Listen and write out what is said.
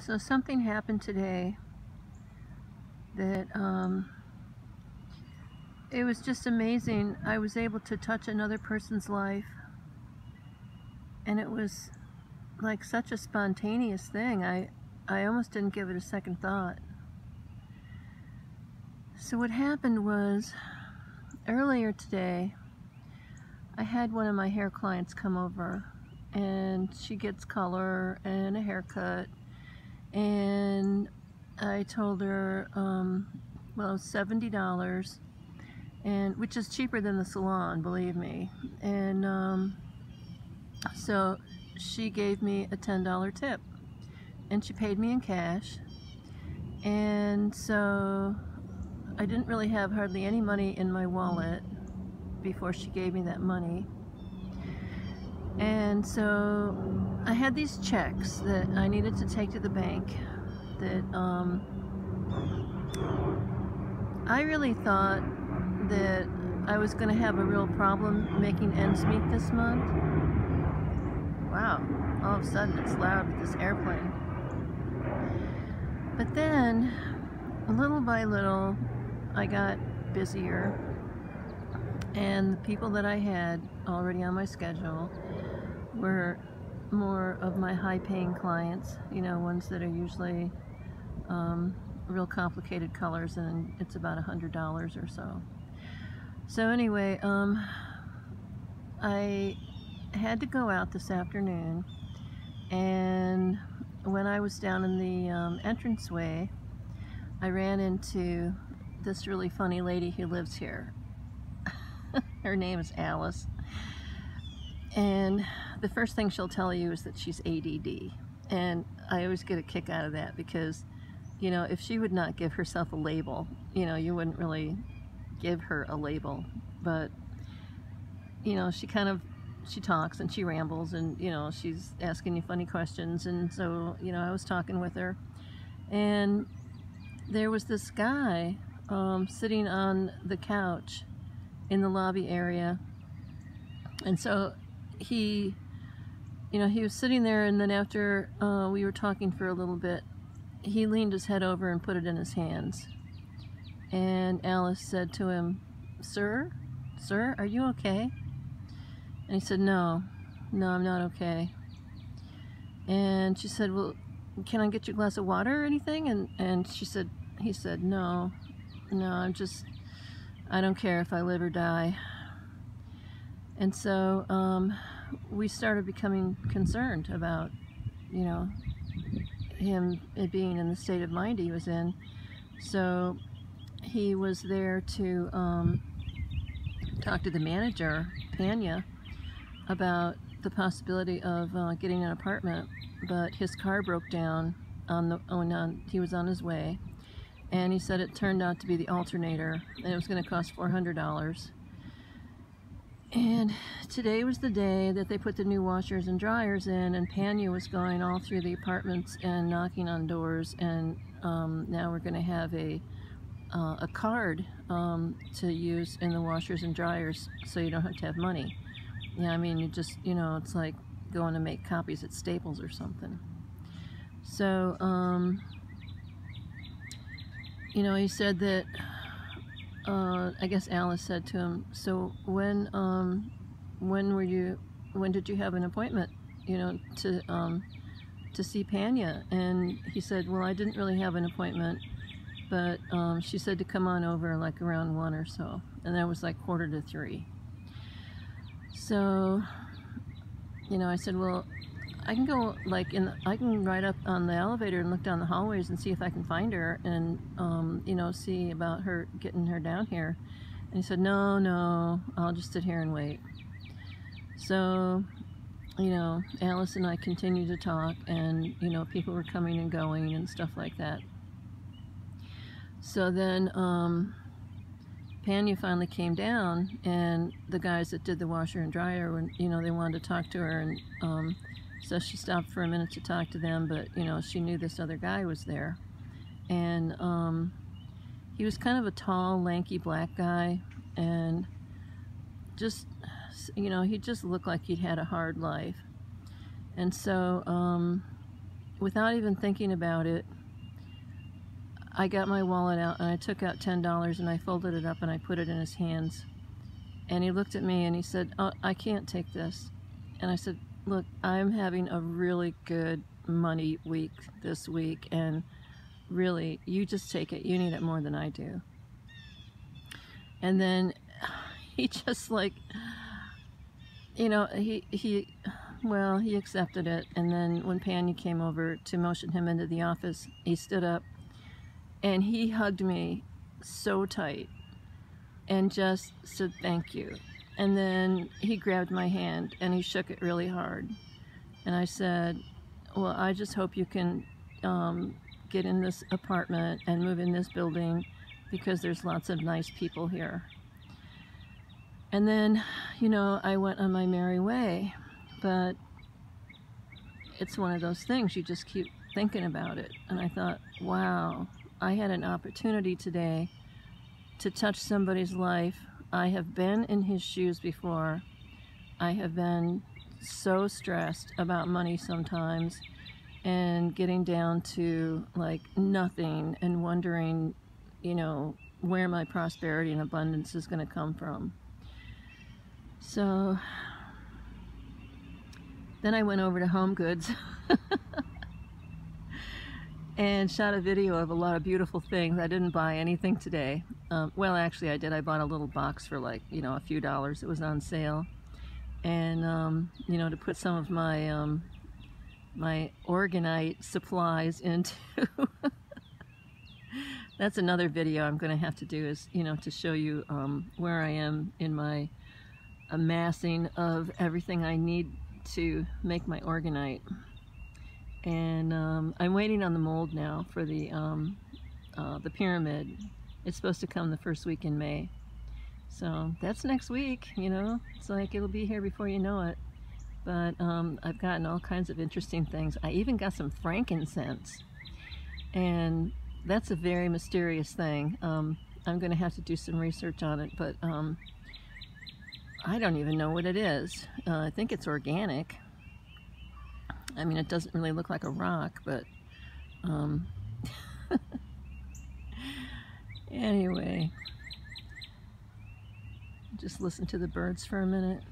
So something happened today that it was just amazing. I was able to touch another person's life, and it was like such a spontaneous thing. I almost didn't give it a second thought. So what happened was, earlier today, I had one of my hair clients come over, and she gets color and a haircut, and I told her, well, it was $70, and which is cheaper than the salon, believe me. And so she gave me a $10 tip, and she paid me in cash. And so I didn't really have hardly any money in my wallet before she gave me that money. And so I had these checks that I needed to take to the bank that I really thought that I was going to have a real problem making ends meet this month. Wow, all of a sudden it's loud with this airplane. But then, little by little, I got busier, and the people that I had already on my schedule were more of my high-paying clients, you know, ones that are usually real complicated colors, and it's about $100 or so. So anyway, I had to go out this afternoon, and when I was down in the entranceway, I ran into this really funny lady who lives here. Her name is Alice, and the first thing she'll tell you is that she's ADD, and I always get a kick out of that because, you know, if she would not give herself a label, you know, you wouldn't really give her a label. But, you know, she talks and she rambles, and, you know, she's asking you funny questions. And so, you know, I was talking with her, and there was this guy sitting on the couch in the lobby area. And so he, you know, he was sitting there, and then after we were talking for a little bit, he leaned his head over and put it in his hands. And Alice said to him, Sir, are you okay?" And he said, no, I'm not okay." And she said, "Well, can I get you a glass of water or anything?" And he said, no, I don't care if I live or die." And so we started becoming concerned about, you know, him being in the state of mind he was in. So he was there to talk to the manager, Panya, about the possibility of getting an apartment, but his car broke down when he was on his way, and he said it turned out to be the alternator, and it was going to cost $400. And today was the day that they put the new washers and dryers in, and Panya was going all through the apartments and knocking on doors, and now we're going to have a card to use in the washers and dryers, so you don't have to have money. Yeah, I mean, you just, you know, it's like going to make copies at Staples or something. So, you know, he said that, I guess Alice said to him, "So when did you have an appointment, you know, to see Panya?" And he said, "Well, I didn't really have an appointment, but she said to come on over like around 1 or so," and that was like 2:45. So, you know, I said, "Well, I can go I can ride up on the elevator and look down the hallways and see if I can find her, and you know, see about her getting her down here." And he said, no, I'll just sit here and wait." So, you know, Alice and I continued to talk, and, you know, people were coming and going and stuff like that. So then Panya finally came down, and the guys that did the washer and dryer, when, you know, they wanted to talk to her, and so she stopped for a minute to talk to them, but, you know, she knew this other guy was there. And he was kind of a tall, lanky black guy, and just, you know, he just looked like he'd had a hard life. And so without even thinking about it, I got my wallet out and I took out $10 and I folded it up and I put it in his hands. And he looked at me and he said, "Oh, I can't take this." And I said, "Look, I'm having a really good money week this week, and really, you just take it. You need it more than I do." And then he just like, you know, he accepted it. And then when Panya came over to motion him into the office, he stood up and he hugged me so tight and just said thank you. And then he grabbed my hand and he shook it really hard. And I said, "Well, I just hope you can get in this apartment and move in this building, because there's lots of nice people here." And then, you know, I went on my merry way. But it's one of those things, you just keep thinking about it. And I thought, wow, I had an opportunity today to touch somebody's life. I have been in his shoes before. I have been so stressed about money sometimes, and getting down to like nothing and wondering, you know, where my prosperity and abundance is going to come from. So then I went over to Home Goods and shot a video of a lot of beautiful things. I didn't buy anything today. Well, actually I did. I bought a little box for like, you know, a few dollars. It was on sale. And, you know, to put some of my, my Organite supplies into. That's another video I'm going to have to do, is, you know, to show you where I am in my amassing of everything I need to make my Organite. And I'm waiting on the mold now for the pyramid. It's supposed to come the first week in May. So that's next week, you know. It's like it'll be here before you know it. But I've gotten all kinds of interesting things. I even got some frankincense. And that's a very mysterious thing. I'm going to have to do some research on it, but I don't even know what it is. I think it's organic. I mean, it doesn't really look like a rock, but anyway, just listen to the birds for a minute.